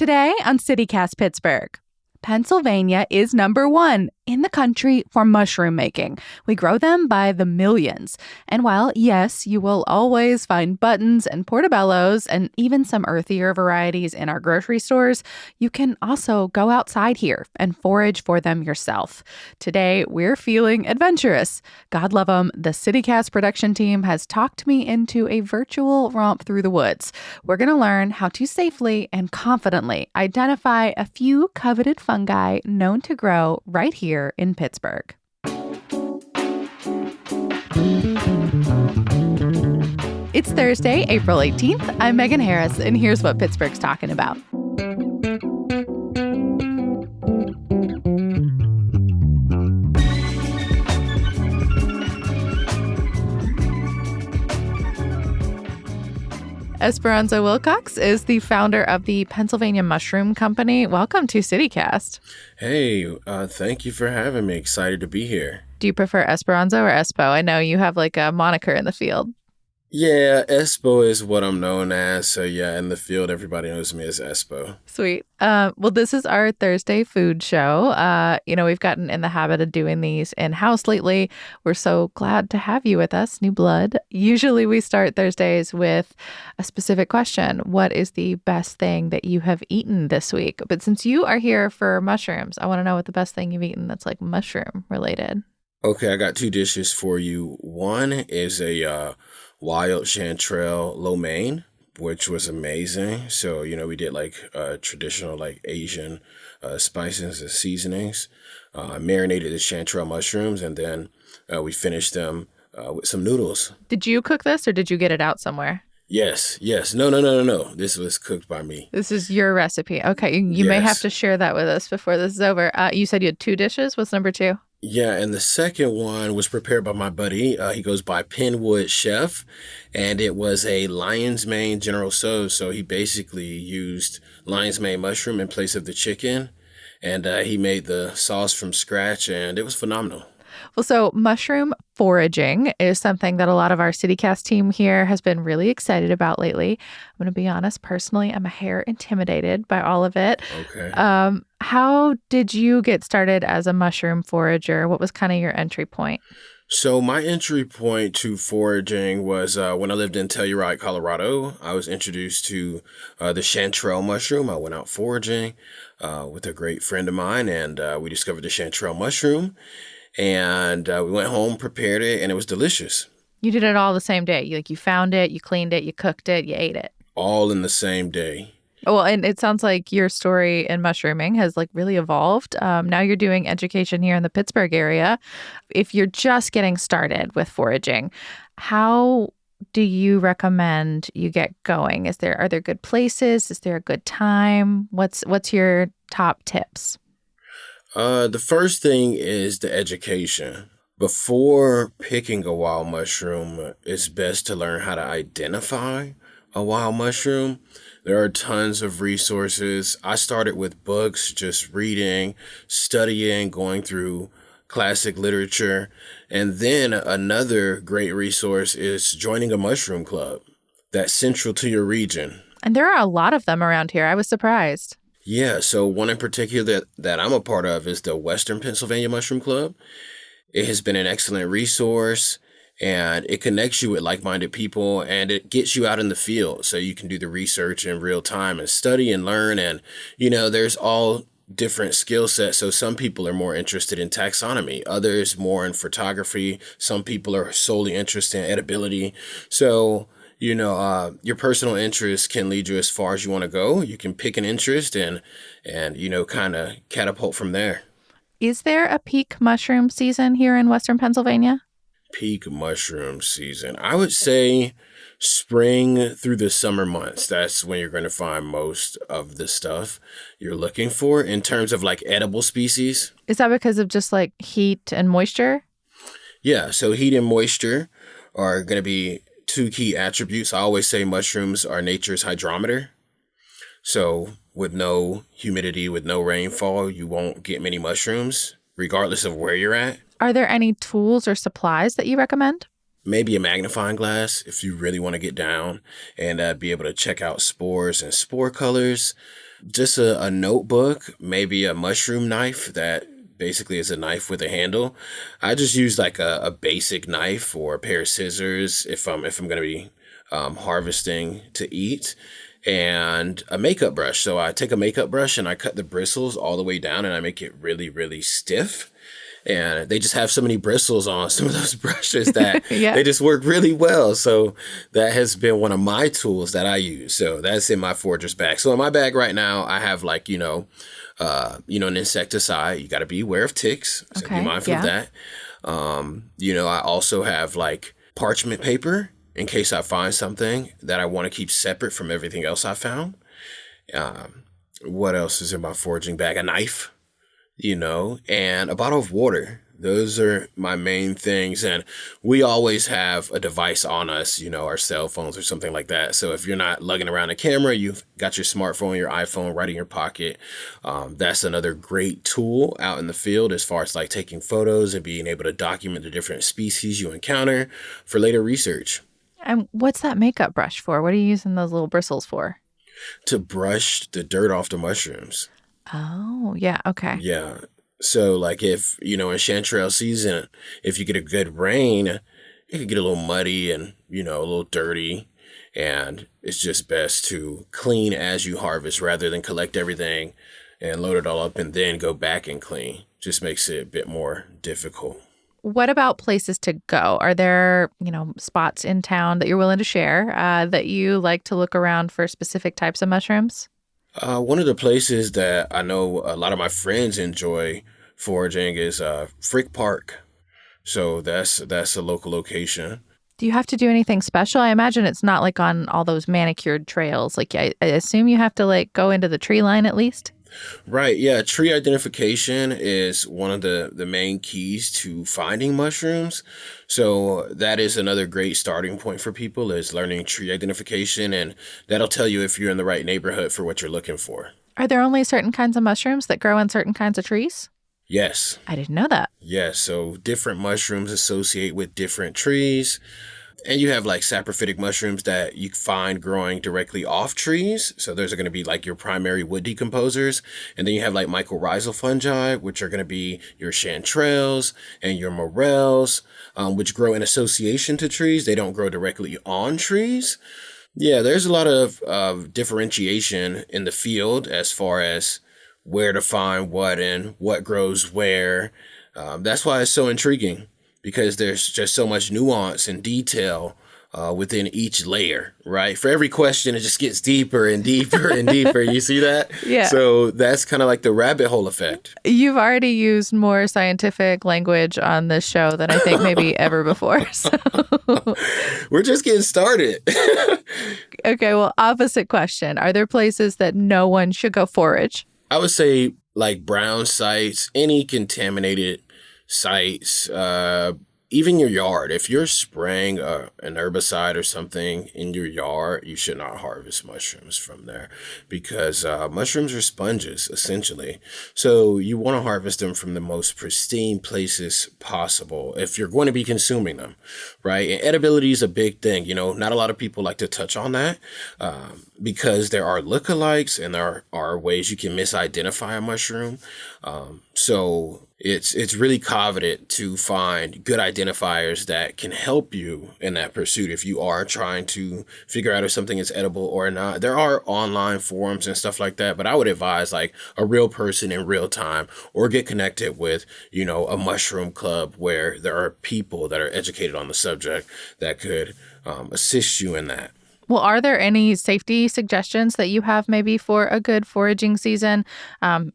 Today on CityCast Pittsburgh, Pennsylvania is number one in the country for mushroom making. We grow them by the millions. And while, yes, you will always find buttons and portobellos and even some earthier varieties in our grocery stores, you can also go outside here and forage for them yourself. Today, we're feeling adventurous. God love them, the CityCast production team has talked me into a virtual romp through the woods. We're going to learn how to safely and confidently identify a few coveted fungi known to grow right here in Pittsburgh. It's Thursday, April 18th. I'm Megan Harris, and here's what Pittsburgh's talking about. Esperanza Wilcox is the founder of the Pennsylvania Mushroom Company. Welcome to CityCast. Hey, thank you for having me. Excited to be here. Do you prefer Esperanza or Espo? I know you have like a moniker in the field. Yeah, Espo is what I'm known as. So yeah, in the field, everybody knows me as Espo. Sweet. Well, this is our Thursday food show. We've gotten in the habit of doing these in-house lately. We're so glad to have you with us, new blood. Usually we start Thursdays with a specific question. What is the best thing that you have eaten this week? But since you are here for mushrooms, I want to know what the best thing you've eaten that's like mushroom related. Okay, I got two dishes for you. One is a wild chanterelle lo mein, which was amazing. So, we did like traditional like Asian spices and seasonings, marinated the chanterelle mushrooms, and then we finished them with some noodles. Did you cook this or did you get it out somewhere? Yes. No. This was cooked by me. This is your recipe. Okay, you may have to share that with us before this is over. You said you had two dishes. What's number two? Yeah, and the second one was prepared by my buddy. He goes by Penwood Chef, and it was a lion's mane General Tso's. So he basically used lion's mane mushroom in place of the chicken, and he made the sauce from scratch, and it was phenomenal. Well, so mushroom foraging is something that a lot of our CityCast team here has been really excited about lately. I'm going to be honest, personally, I'm a hair intimidated by all of it. Okay. How did you get started as a mushroom forager? What was kind of your entry point? So my entry point to foraging was when I lived in Telluride, Colorado. I was introduced to the chanterelle mushroom. I went out foraging with a great friend of mine, and we discovered the chanterelle mushroom. And we went home, prepared it, and it was delicious. You did it all the same day. You found it, you cleaned it, you cooked it, you ate it. All in the same day. Well, and it sounds like your story in mushrooming has really evolved. Now you're doing education here in the Pittsburgh area. If you're just getting started with foraging, how do you recommend you get going? Are there good places? Is there a good time? What's your top tips? The first thing is the education. Before picking a wild mushroom, it's best to learn how to identify a wild mushroom. There are tons of resources. I started with books, just reading, studying, going through classic literature. And then another great resource is joining a mushroom club that's central to your region. And there are a lot of them around here. I was surprised. Yeah, so one in particular that I'm a part of is the Western Pennsylvania Mushroom Club. It has been an excellent resource, and it connects you with like-minded people, and it gets you out in the field so you can do the research in real time and study and learn. And, there's all different skill sets. So some people are more interested in taxonomy, others more in photography. Some people are solely interested in edibility. So your personal interest can lead you as far as you want to go. You can pick an interest and kind of catapult from there. Is there a peak mushroom season here in Western Pennsylvania? Peak mushroom season. I would say spring through the summer months. That's when you're going to find most of the stuff you're looking for in terms of edible species. Is that because of just heat and moisture? Yeah, so heat and moisture are going to be two key attributes. I always say mushrooms are nature's hydrometer. So with no humidity, with no rainfall, you won't get many mushrooms, regardless of where you're at. Are there any tools or supplies that you recommend? Maybe a magnifying glass if you really want to get down and be able to check out spores and spore colors. Just a notebook, maybe a mushroom knife that basically is a knife with a handle. I just use like a basic knife or a pair of scissors if I'm gonna be harvesting to eat, and a makeup brush. So I take a makeup brush and I cut the bristles all the way down and I make it really, really stiff. And they just have so many bristles on some of those brushes that Yeah. they just work really well. So that has been one of my tools that I use. So that's in my forager's bag. So in my bag right now, I have like, an insecticide. You got to be aware of ticks. So be Okay. mindful of Yeah. that. I also have like parchment paper in case I find something that I want to keep separate from everything else I found. What else is in my foraging bag? A knife, and a bottle of water. Those are my main things. And we always have a device on us, our cell phones or something like that. So if you're not lugging around a camera, you've got your smartphone, your iPhone right in your pocket. That's another great tool out in the field as far as like taking photos and being able to document the different species you encounter for later research. And what's that makeup brush for? What are you using those little bristles for? To brush the dirt off the mushrooms. Oh, yeah. Okay. Yeah. So like if, in chanterelle season, if you get a good rain, it can get a little muddy and, a little dirty. And it's just best to clean as you harvest rather than collect everything and load it all up and then go back and clean. Just makes it a bit more difficult. What about places to go? Are there, spots in town that you're willing to share that you like to look around for specific types of mushrooms? One of the places that I know a lot of my friends enjoy foraging is Frick Park. So that's a local location. Do you have to do anything special? I imagine it's not like on all those manicured trails. Like, I assume you have to like go into the tree line at least. Right. Yeah. Tree identification is one of the main keys to finding mushrooms. So that is another great starting point for people is learning tree identification. And that'll tell you if you're in the right neighborhood for what you're looking for. Are there only certain kinds of mushrooms that grow on certain kinds of trees? Yes. I didn't know that. Yes. So different mushrooms associate with different trees. And you have like saprophytic mushrooms that you find growing directly off trees. So those are going to be like your primary wood decomposers. And then you have like mycorrhizal fungi, which are going to be your chanterelles and your morels, which grow in association to trees. They don't grow directly on trees. Yeah, there's a lot of differentiation in the field as far as where to find what and what grows where. That's why it's so intriguing. Because there's just so much nuance and detail within each layer, right? For every question, it just gets deeper and deeper and deeper. You see that? Yeah. So that's kind of like the rabbit hole effect. You've already used more scientific language on this show than I think maybe ever before. So. We're just getting started. Okay, well, opposite question. Are there places that no one should go forage? I would say like brown sites, any contaminated sites, even your yard. If you're spraying an herbicide or something in your yard, you should not harvest mushrooms from there because mushrooms are sponges, essentially. So you want to harvest them from the most pristine places possible if you're going to be consuming them, right? And edibility is a big thing. Not a lot of people like to touch on that because there are lookalikes and there are ways you can misidentify a mushroom. So it's really coveted to find good identifiers that can help you in that pursuit if you are trying to figure out if something is edible or not. There are online forums and stuff like that, but I would advise like a real person in real time or get connected with, a mushroom club where there are people that are educated on the subject that could assist you in that. Well, are there any safety suggestions that you have maybe for a good foraging season?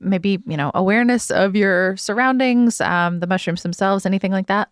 Maybe, awareness of your surroundings, the mushrooms themselves, anything like that?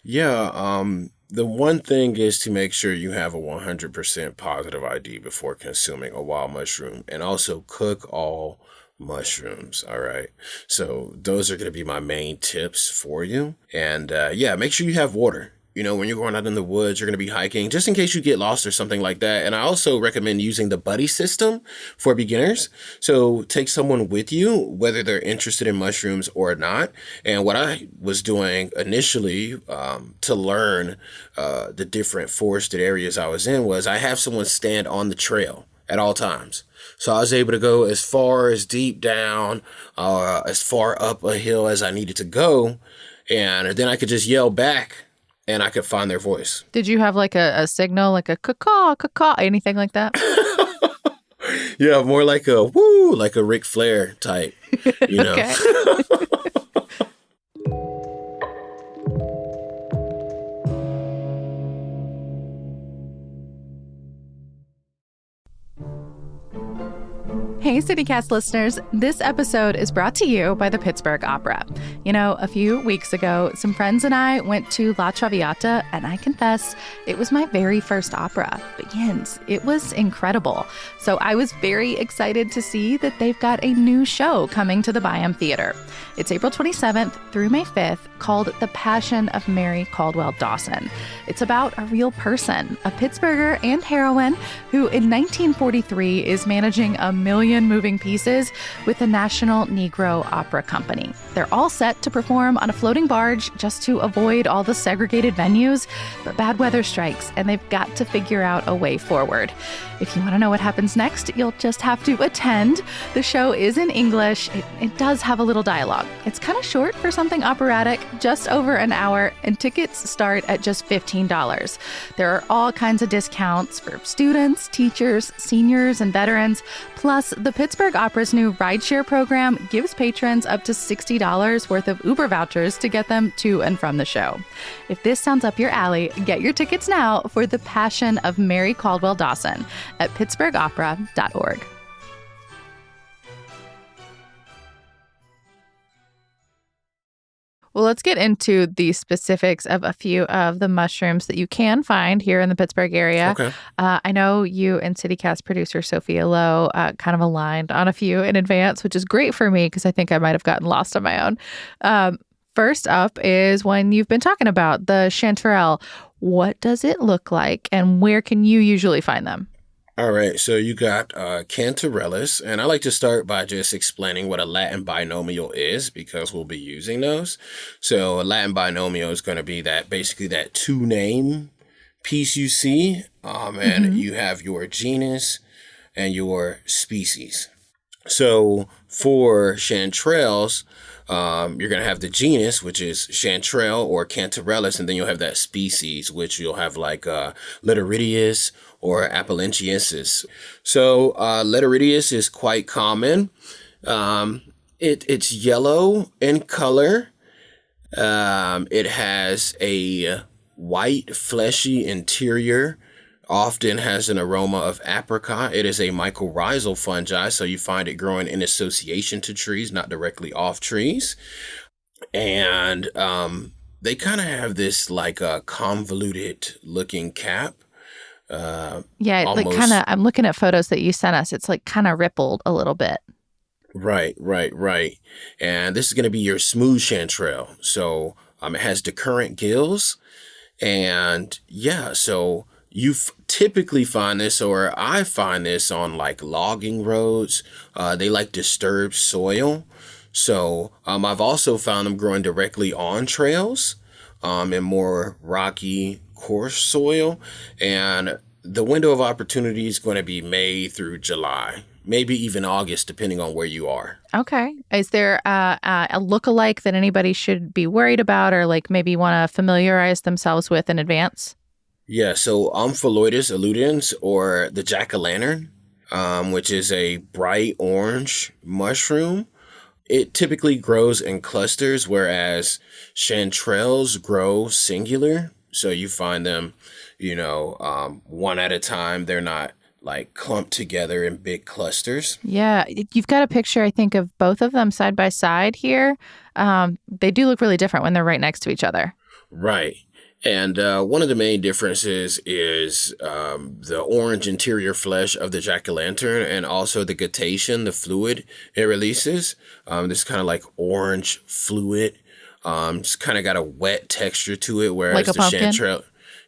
Yeah, the one thing is to make sure you have a 100% positive ID before consuming a wild mushroom and also cook all mushrooms. All right. So those are going to be my main tips for you. And make sure you have water. When you're going out in the woods, you're going to be hiking, just in case you get lost or something like that. And I also recommend using the buddy system for beginners. So take someone with you, whether they're interested in mushrooms or not. And what I was doing initially to learn the different forested areas I was in was I have someone stand on the trail at all times. So I was able to go as far as deep down, as far up a hill as I needed to go. And then I could just yell back and I could find their voice. Did you have like a signal, like a caw, caw, anything like that? Yeah, more like a woo, like a Ric Flair type, you know. Okay. Hey, CityCast listeners. This episode is brought to you by the Pittsburgh Opera. You know, a few weeks ago, some friends and I went to La Traviata, and I confess, it was my very first opera. But Jens, it was incredible. So I was very excited to see that they've got a new show coming to the Byham Theater. It's April 27th through May 5th, called The Passion of Mary Caldwell Dawson. It's about a real person, a Pittsburgher and heroine, who in 1943 is managing a million moving pieces with the National Negro Opera Company. They're all set to perform on a floating barge just to avoid all the segregated venues, but bad weather strikes and they've got to figure out a way forward. If you want to know what happens next, you'll just have to attend. The show is in English. It does have a little dialogue. It's kind of short for something operatic, just over an hour, and tickets start at just $15. There are all kinds of discounts for students, teachers, seniors, and veterans. Plus, the Pittsburgh Opera's new rideshare program gives patrons up to $60 worth of Uber vouchers to get them to and from the show. If this sounds up your alley, get your tickets now for The Passion of Mary Caldwell Dawson at pittsburghopera.org. Well, let's get into the specifics of a few of the mushrooms that you can find here in the Pittsburgh area. Okay. I know you and CityCast producer Sophia Lowe kind of aligned on a few in advance, which is great for me because I think I might have gotten lost on my own. First up is one you've been talking about, the chanterelle. What does it look like and where can you usually find them? All right, so you got cantarellus, and I like to start by just explaining what a Latin binomial is because we'll be using those. So a Latin binomial is going to be that basically that two-name piece you see, and you have your genus and your species. So for chanterelles, you're going to have the genus, which is chanterelle or cantarellus, and then you'll have that species, which you'll have like Litoridius or Apollentiensis. So Litoridius is quite common. It's yellow in color. It has a white, fleshy interior. Often has an aroma of apricot. It is a mycorrhizal fungi, so you find it growing in association to trees, not directly off trees. And they kind of have this like a convoluted looking cap. Yeah, almost, like kind of, I'm looking at photos that you sent us. It's like kind of rippled a little bit. Right. And this is going to be your smooth chanterelle. So it has decurrent gills. And yeah, so you typically find this, or I find this on like logging roads. They like disturbed soil. So I've also found them growing directly on trails in more rocky, coarse soil. And the window of opportunity is going to be May through July, maybe even August, depending on where you are. Okay. Is there a lookalike that anybody should be worried about or like maybe want to familiarize themselves with in advance? Yeah, so Omphaloides illudens, or the jack-o'-lantern, which is a bright orange mushroom. It typically grows in clusters, whereas chanterelles grow singular. So you find them, one at a time. They're not like clumped together in big clusters. Yeah, you've got a picture, I think, of both of them side by side here. They do look really different when they're right next to each other. Right. And one of the main differences is the orange interior flesh of the jack-o'-lantern and also the guttation, the fluid it releases. This kind of like orange fluid. It's kind of got a wet texture to it, whereas like a pumpkin?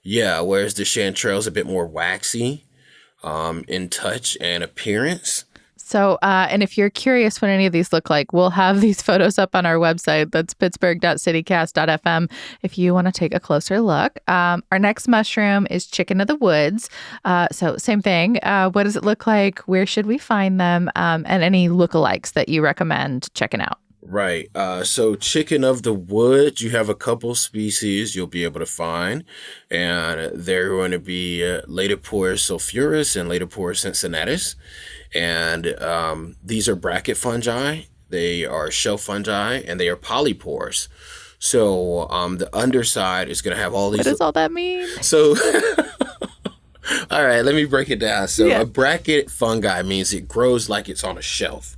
whereas the chanterelle is a bit more waxy in touch and appearance. So, and if you're curious what any of these look like, we'll have these photos up on our website. That's pittsburgh.citycast.fm if you want to take a closer look. Our next mushroom is chicken of the woods. So same thing. What does it look like? Where should we find them? And any lookalikes that you recommend checking out? Right. So chicken of the woods, you have a couple species you'll be able to find, and they're going to be Laetoporus sulphureus and Laetoporus cincinnatus. And these are bracket fungi. They are shelf fungi, and they are polypores. So the underside is going to have all these. What does all that mean? So, all right, let me break it down. So Yeah. a bracket fungi means it grows like it's on a shelf.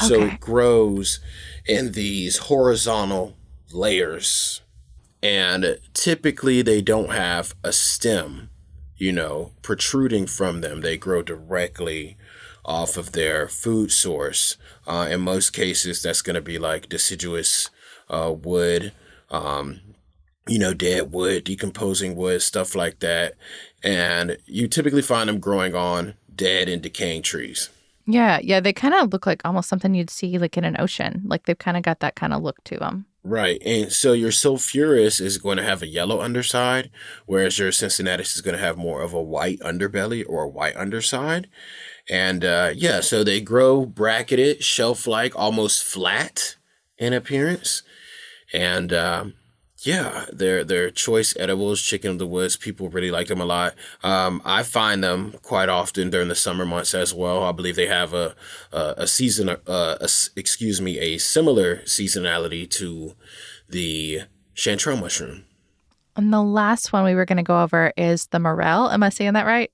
So Okay. it grows in these horizontal layers. And typically they don't have a stem, protruding from them. They grow directly off of their food source. In most cases, that's going to be like deciduous wood, dead wood, decomposing wood, stuff like that. And you typically find them growing on dead and decaying trees. Yeah. They kind of look like almost something you'd see like in an ocean. Like they've kind of got that kind of look to them. Right. And so your sulphureus is going to have a yellow underside, whereas your cincinnatus is going to have more of a white underbelly or a white underside. And so they grow bracketed, shelf-like, almost flat in appearance. And they're choice edibles, chicken of the woods. People really like them a lot. I find them quite often during the summer months as well. I believe they have a similar seasonality to the chanterelle mushroom. And the last one we were going to go over is the morel. Am I saying that right?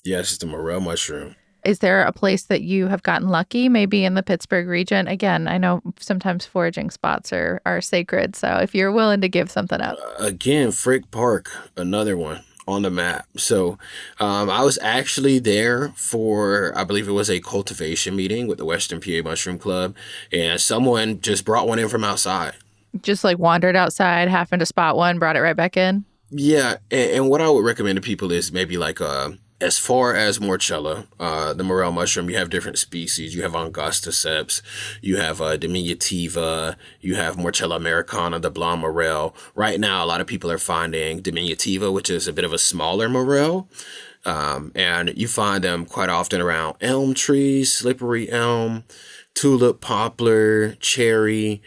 Yes, it's the morel mushroom. Is there a place that you have gotten lucky, maybe in the Pittsburgh region? Again, I know sometimes foraging spots are sacred. So if you're willing to give something up. Again, Frick Park, another one on the map. So I was actually there for, I believe it was a cultivation meeting with the Western PA Mushroom Club. And someone just brought one in from outside. Just like wandered outside, happened to spot one, brought it right back in? Yeah. And what I would recommend to people is maybe like as far as Morchella, the morel mushroom, you have different species. You have Angosticeps, you have diminutiva, you have Morchella americana, the blonde morel. Right now, a lot of people are finding diminutiva, which is a bit of a smaller morel. And you find them quite often around elm trees, slippery elm, tulip, poplar, cherry,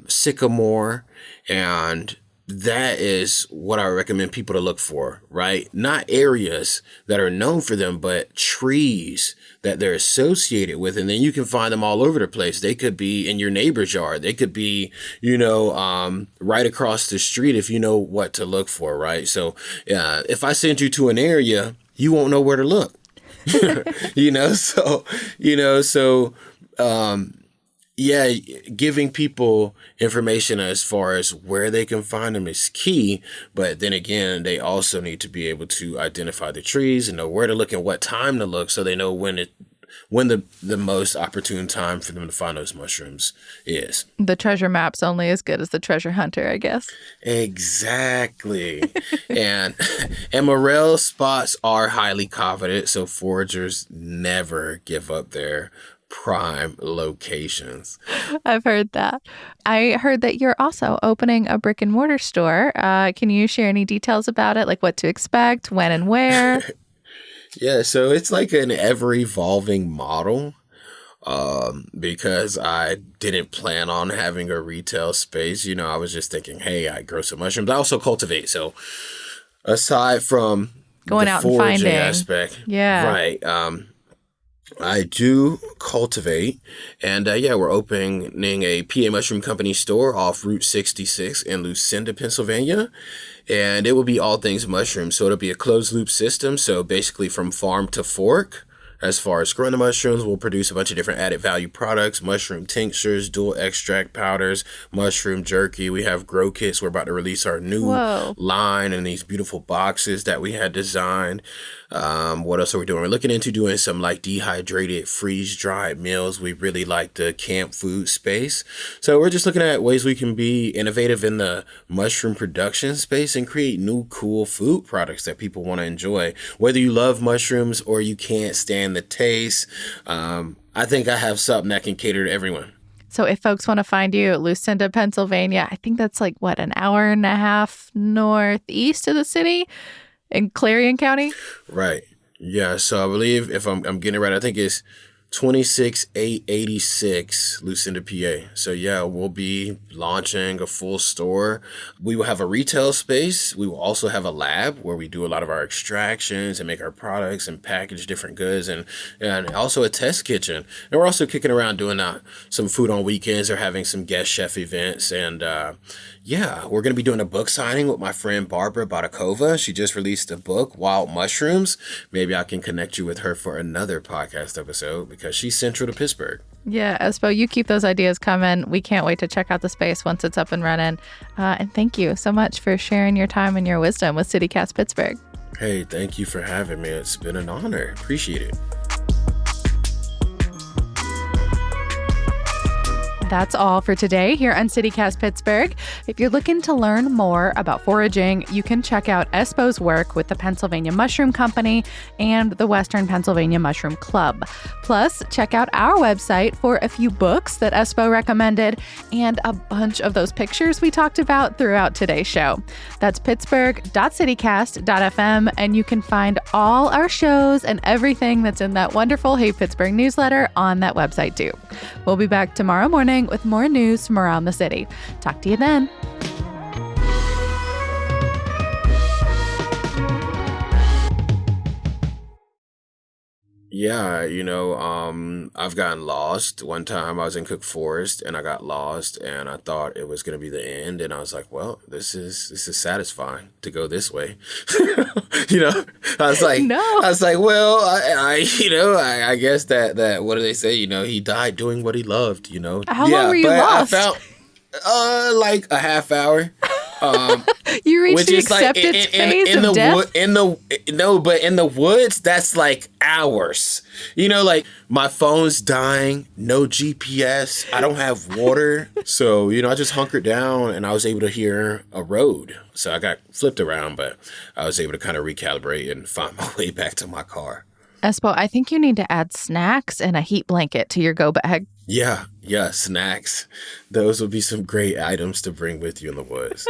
sycamore, and that is what I recommend people to look for, right? Not areas that are known for them, but trees that they're associated with. And then you can find them all over the place. They could be in your neighbor's yard. They could be, right across the street if you know what to look for, right? So if I send you to an area, you won't know where to look, giving people information as far as where they can find them is key. But then again, they also need to be able to identify the trees and know where to look and what time to look, so they know when the most opportune time for them to find those mushrooms is. The treasure map's only as good as the treasure hunter, I guess. Exactly. and morel spots are highly coveted, so foragers never give up their prime locations. I've heard that. I heard that you're also opening a brick and mortar store. Can you share any details about it? Like what to expect, when and where? Yeah, so it's like an ever-evolving model because I didn't plan on having a retail space. I was just thinking, hey, I grow some mushrooms. I also cultivate. So aside from going the out and foraging finding aspect, yeah, right, I do cultivate, and we're opening a PA Mushroom Company store off Route 66 in Lucinda, Pennsylvania, and it will be all things mushroom. So it'll be a closed loop system. So basically from farm to fork. As far as growing the mushrooms, we'll produce a bunch of different added value products, mushroom tinctures, dual extract powders, mushroom jerky. We have grow kits. We're about to release our new line in these beautiful boxes that we had designed. What else are we doing? We're looking into doing some like dehydrated, freeze-dried meals. We really like the camp food space. So we're just looking at ways we can be innovative in the mushroom production space and create new, cool food products that people want to enjoy. Whether you love mushrooms or you can't stand the taste, I think I have something that can cater to everyone. So if folks want to find you at Lucinda, Pennsylvania, I think that's like, what, an hour and a half northeast of the city in Clarion County? Right. Yeah. So I believe if I'm getting it right, I think it's 26886 Lucinda, PA. So yeah, we'll be launching a full store. We will have a retail space. We will also have a lab where we do a lot of our extractions and make our products and package different goods, and also a test kitchen. And we're also kicking around doing some food on weekends or having some guest chef events. And yeah, we're going to be doing a book signing with my friend Barbara Bodakova. She just released a book, Wild Mushrooms. Maybe I can connect you with her for another podcast episode because she's central to Pittsburgh. Yeah, Espo, you keep those ideas coming. We can't wait to check out the space once it's up and running. And thank you so much for sharing your time and your wisdom with CityCast Pittsburgh. Hey, thank you for having me. It's been an honor. Appreciate it. That's all for today here on CityCast Pittsburgh. If you're looking to learn more about foraging, you can check out Espo's work with the Pennsylvania Mushroom Company and the Western Pennsylvania Mushroom Club. Plus, check out our website for a few books that Espo recommended and a bunch of those pictures we talked about throughout today's show. That's pittsburgh.citycast.fm, and you can find all our shows and everything that's in that wonderful Hey Pittsburgh newsletter on that website too. We'll be back tomorrow morning with more news from around the city. Talk to you then. Yeah, I've gotten lost. One time I was in Cook Forest and I got lost and I thought it was going to be the end. And I was like, well, this is satisfying to go this way. I was like, No. Well, I guess that, what do they say? He died doing what he loved, How long were you lost? I found, like a half hour. You reached the acceptance phase of death? In the woods, that's like hours. Like my phone's dying, no GPS, I don't have water. So, I just hunkered down and I was able to hear a road. So I got flipped around, but I was able to kind of recalibrate and find my way back to my car. Espo, I think you need to add snacks and a heat blanket to your go bag. Yeah, snacks. Those would be some great items to bring with you in the woods.